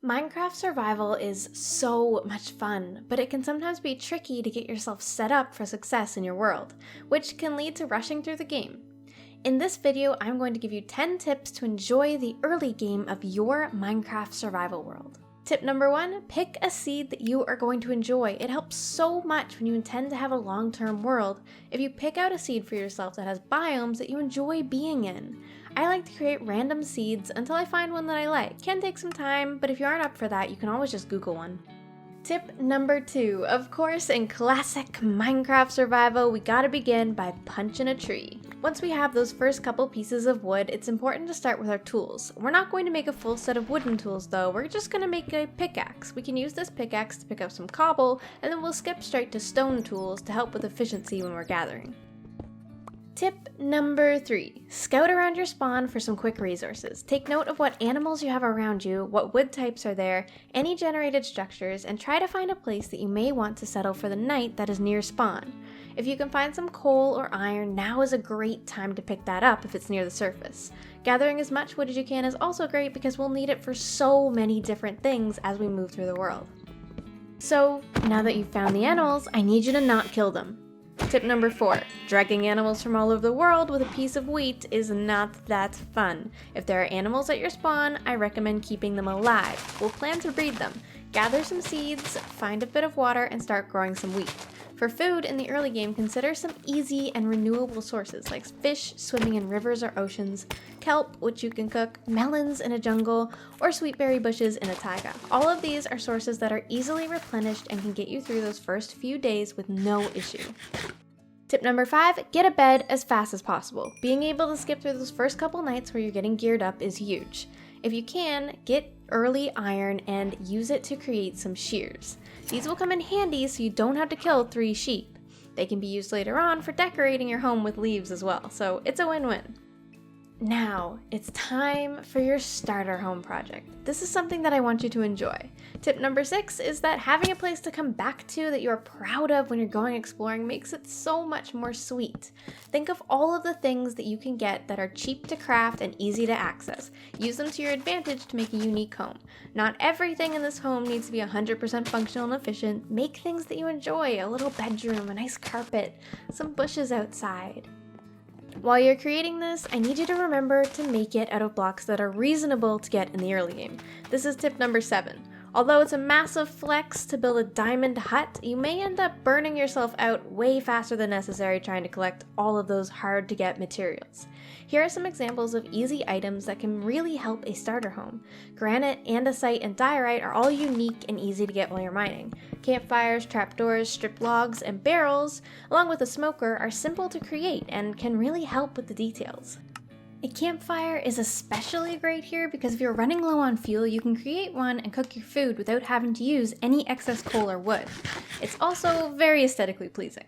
Minecraft survival is so much fun, but it can sometimes be tricky to get yourself set up for success in your world, which can lead to rushing through the game. In this video, I'm going to give you 10 tips to enjoy the early game of your Minecraft survival world. Tip number 1, pick a seed that you are going to enjoy. It helps so much when you intend to have a long-term world if you pick out a seed for yourself that has biomes that you enjoy being in. I like to create random seeds until I find one that I like. It can take some time, but if you aren't up for that, you can always just Google one. Tip number 2, of course, in classic Minecraft survival, we gotta begin by punching a tree. Once we have those first couple pieces of wood, it's important to start with our tools. We're not going to make a full set of wooden tools though, we're just gonna make a pickaxe. We can use this pickaxe to pick up some cobble, and then we'll skip straight to stone tools to help with efficiency when we're gathering. Tip number 3, scout around your spawn for some quick resources. Take note of what animals you have around you, what wood types are there, any generated structures, and try to find a place that you may want to settle for the night that is near spawn. If you can find some coal or iron, now is a great time to pick that up if it's near the surface. Gathering as much wood as you can is also great because we'll need it for so many different things as we move through the world. So, now that you've found the animals, I need you to not kill them. Tip number 4, dragging animals from all over the world with a piece of wheat is not that fun. If there are animals at your spawn, I recommend keeping them alive. We'll plan to breed them. Gather some seeds, find a bit of water, and start growing some wheat. For food in the early game, consider some easy and renewable sources like fish swimming in rivers or oceans, kelp, which you can cook, melons in a jungle, or sweetberry bushes in a taiga. All of these are sources that are easily replenished and can get you through those first few days with no issue. Tip number 5, get a bed as fast as possible. Being able to skip through those first couple nights where you're getting geared up is huge. If you can, get early iron and use it to create some shears. These will come in handy so you don't have to kill 3 sheep. They can be used later on for decorating your home with leaves as well, so it's a win-win. Now, it's time for your starter home project. This is something that I want you to enjoy. Tip number 6 is that having a place to come back to that you're proud of when you're going exploring makes it so much more sweet. Think of all of the things that you can get that are cheap to craft and easy to access. Use them to your advantage to make a unique home. Not everything in this home needs to be 100% functional and efficient. Make things that you enjoy, a little bedroom, a nice carpet, some bushes outside. While you're creating this, I need you to remember to make it out of blocks that are reasonable to get in the early game. This is tip number 7. Although it's a massive flex to build a diamond hut, you may end up burning yourself out way faster than necessary trying to collect all of those hard to get materials. Here are some examples of easy items that can really help a starter home. Granite, andesite, and diorite are all unique and easy to get while you're mining. Campfires, trapdoors, stripped logs, and barrels, along with a smoker, are simple to create and can really help with the details. A campfire is especially great here because if you're running low on fuel, you can create one and cook your food without having to use any excess coal or wood. It's also very aesthetically pleasing.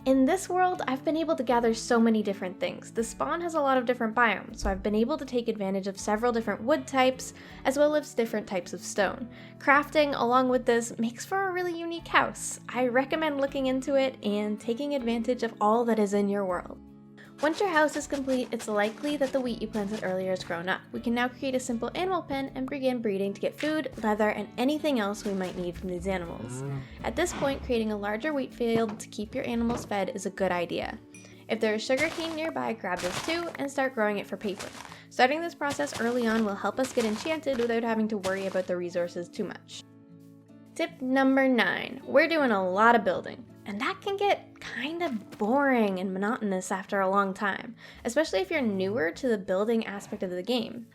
In this world, I've been able to gather so many different things. The spawn has a lot of different biomes, so I've been able to take advantage of several different wood types, as well as different types of stone. Crafting, along with this, makes for a really unique house. I recommend looking into it and taking advantage of all that is in your world. Once your house is complete, it's likely that the wheat you planted earlier has grown up. We can now create a simple animal pen and begin breeding to get food, leather, and anything else we might need from these animals. At this point, creating a larger wheat field to keep your animals fed is a good idea. If there is sugarcane nearby, grab this too and start growing it for paper. Starting this process early on will help us get enchanted without having to worry about the resources too much. Tip number 9, we're doing a lot of building. And that can get kind of boring and monotonous after a long time, especially if you're newer to the building aspect of the game.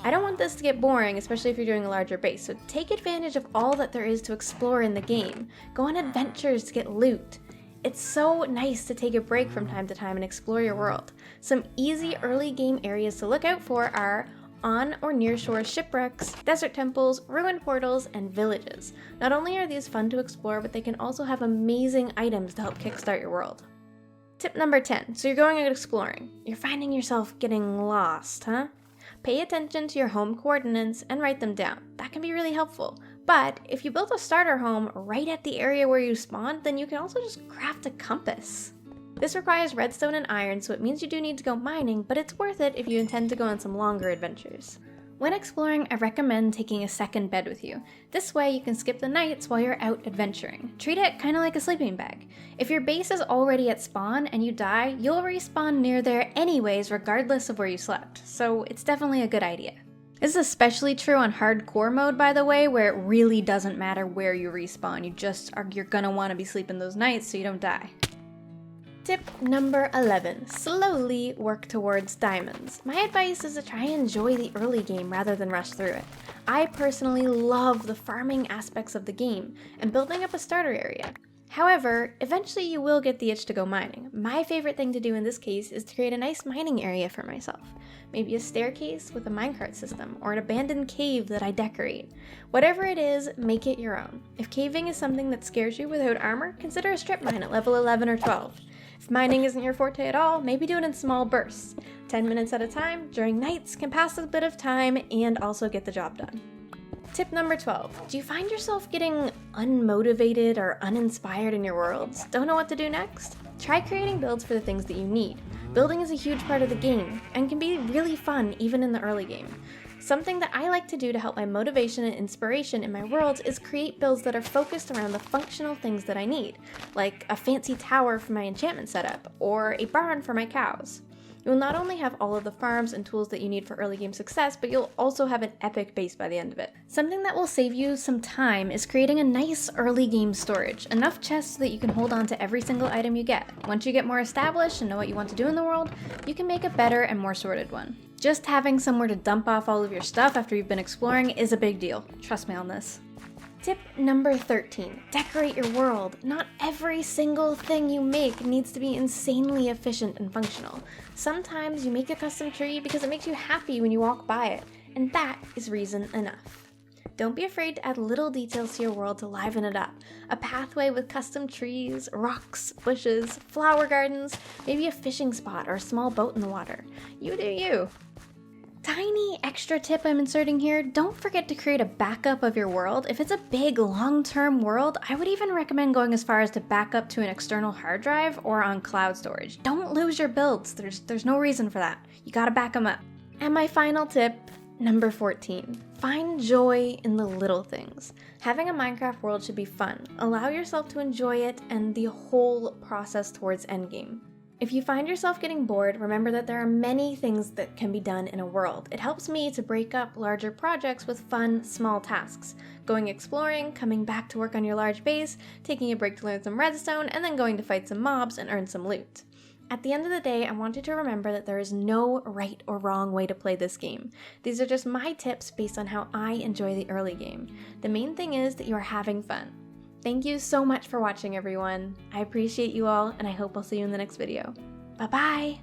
I don't want this to get boring, especially if you're doing a larger base, so take advantage of all that there is to explore in the game. Go on adventures to get loot. It's so nice to take a break from time to time and explore your world. Some easy early game areas to look out for are on or near shore shipwrecks, desert temples, ruined portals, and villages. Not only are these fun to explore, but they can also have amazing items to help kickstart your world. Tip number 10, so you're going out exploring. You're finding yourself getting lost, huh? Pay attention to your home coordinates and write them down. That can be really helpful. But if you build a starter home right at the area where you spawned, then you can also just craft a compass. This requires redstone and iron, so it means you do need to go mining, but it's worth it if you intend to go on some longer adventures. When exploring, I recommend taking a second bed with you. This way you can skip the nights while you're out adventuring. Treat it kind of like a sleeping bag. If your base is already at spawn and you die, you'll respawn near there anyways regardless of where you slept, so it's definitely a good idea. This is especially true on hardcore mode, by the way, where it really doesn't matter where you respawn. You're gonna want to be sleeping those nights so you don't die. Tip number 11, slowly work towards diamonds. My advice is to try and enjoy the early game rather than rush through it. I personally love the farming aspects of the game and building up a starter area. However, eventually you will get the itch to go mining. My favorite thing to do in this case is to create a nice mining area for myself. Maybe a staircase with a minecart system, or an abandoned cave that I decorate. Whatever it is, make it your own. If caving is something that scares you without armor, consider a strip mine at level 11 or 12. If mining isn't your forte at all, maybe do it in small bursts. 10 minutes at a time, during nights, can pass a bit of time and also get the job done. Tip number 12. Do you find yourself getting unmotivated or uninspired in your worlds? Don't know what to do next? Try creating builds for the things that you need. Building is a huge part of the game and can be really fun even in the early game. Something that I like to do to help my motivation and inspiration in my worlds is create builds that are focused around the functional things that I need, like a fancy tower for my enchantment setup, or a barn for my cows. You'll not only have all of the farms and tools that you need for early game success, but you'll also have an epic base by the end of it. Something that will save you some time is creating a nice early game storage, enough chests so that you can hold on to every single item you get. Once you get more established and know what you want to do in the world, you can make a better and more sorted one. Just having somewhere to dump off all of your stuff after you've been exploring is a big deal. Trust me on this. Tip number 13, decorate your world. Not every single thing you make needs to be insanely efficient and functional. Sometimes you make a custom tree because it makes you happy when you walk by it, and that is reason enough. Don't be afraid to add little details to your world to liven it up. A pathway with custom trees, rocks, bushes, flower gardens, maybe a fishing spot or a small boat in the water. You do you. Tiny extra tip I'm inserting here, don't forget to create a backup of your world. If it's a big long-term world, I would even recommend going as far as to back up to an external hard drive or on cloud storage. Don't lose your builds, there's no reason for that. You gotta back them up. And my final tip, number 14, find joy in the little things. Having a Minecraft world should be fun. Allow yourself to enjoy it and the whole process towards endgame. If you find yourself getting bored, remember that there are many things that can be done in a world. It helps me to break up larger projects with fun, small tasks. Going exploring, coming back to work on your large base, taking a break to learn some redstone, and then going to fight some mobs and earn some loot. At the end of the day, I want you to remember that there is no right or wrong way to play this game. These are just my tips based on how I enjoy the early game. The main thing is that you are having fun. Thank you so much for watching, everyone. I appreciate you all, and I hope I'll see you in the next video. Bye-bye!